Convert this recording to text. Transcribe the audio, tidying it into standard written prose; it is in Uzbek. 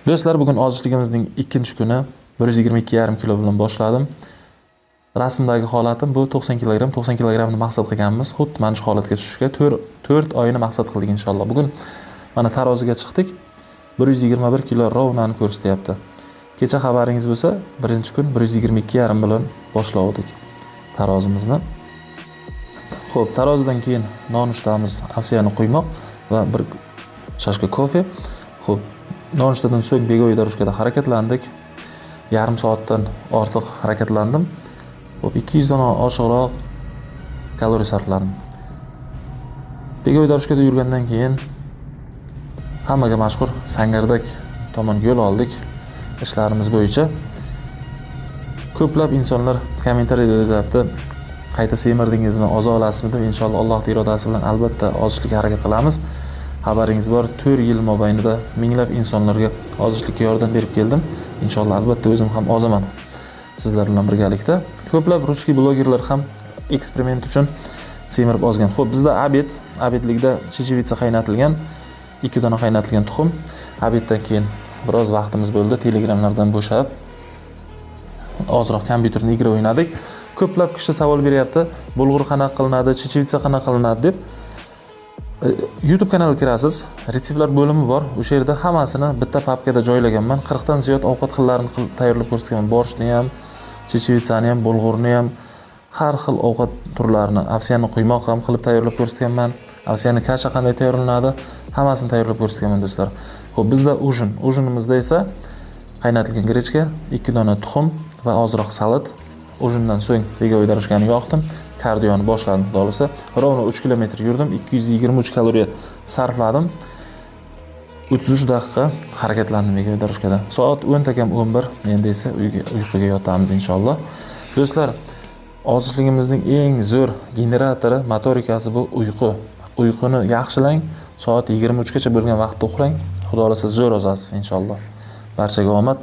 Do'stlar, bugun ozishligimizning ikkinchi kuni 122,5 kilo bilan boshladim. Rasmdagi holatim bu 90 kg. 90 kg ni maqsad qilganmiz. Xuddi mana shu holatga tushishga 4 oyini maqsad qildik inshaalloh. Bugun mana taroziga chiqdik. 121 kilo rovnani ko'rsatyapti. Kecha xabaringiz bo'lsa, birinchi kun 122,5 bilan boshladik tarozimizni. Xo'p, tarozidan keyin nonushtamiz, ovsiyani quymoq va bir chashka kofe. Xo'p, nonushtadan so'ng bego'y darushkada harakatlandik. Yarim soatdan ortiq harakatlandim. Xo'p, 200 dan oshiqroq kaloriya sarfladim. Bego'y darushkada yurgandan keyin hammaga mashhur Sangardak tomon yo'l oldik. Ishlarimiz bo'yicha ko'plab insonlar kommentariyada yozibdi. Qayta semirdingizmi, oza olasizmi deb, inshaalloh Allohning irodasi bilan albatta ozishlikka harakat qilamiz. Xabaringiz bor, 4 yil mobaynida minglab insonlarga ozishlikka yordam berib keldim. Inshaalloh albatta o'zim ham ozaman sizlar bilan birgalikda. Ko'plab ruskiy blogerlar ham eksperiment uchun semirib ozgan. Xo'p, bizda abedlikda chechevitsa qaynatilgan, 2 dona qaynatilgan tuxum. Abeddan keyin biroz vaqtimiz bo'ldi, telegramlardan bo'shab ozroq kompyuterni igra o'ynadik. Ko'plab kishi savol beryapti, bulg'ur qanaqa qilinadi, chechevitsa qanaqa qilinadi deb. YouTube kanaliga kirasiz, retseptlar bo'limi bor. O'sha yerda hammasini bitta papkada joylaganman. 40 dan ziyod ovqat xillarini tayyorlab ko'rsatganman. Borshni ham, chechevitsani ham, bulg'urni ham, har xil ovqat turlarini, ovsiyani quymoq ham qilib tayyorlab ko'rsatganman. Ovsiyani kasha qanday tayyorlanadi, hammasini tayyorlab ko'rsatganman do'stlar. Xo'p, bizda ujinimizda esa qaynatilgan grechka, 2 dona tuxum va ozroq salat. Ujindan so'ng bego'y darushkani yoqdim. Kardioni boshladim, xudosa. Rovno 3 kilometr yurdim, 223 kaloriya sarfladim. 33 daqiqa harakatlandim bego'y darushkada. Soat 10 takam 11, endi esa uyquga yotamiz inshaalloh. Do'stlar, ozishligimizning eng zo'r generatori, motorikasi bu uyqu. Uyquni yaxshilang, soat 23 gacha bo'lgan vaqtda uxlang. Xudo xolasa zo'r ozasiz inshaalloh. Barchaga omad.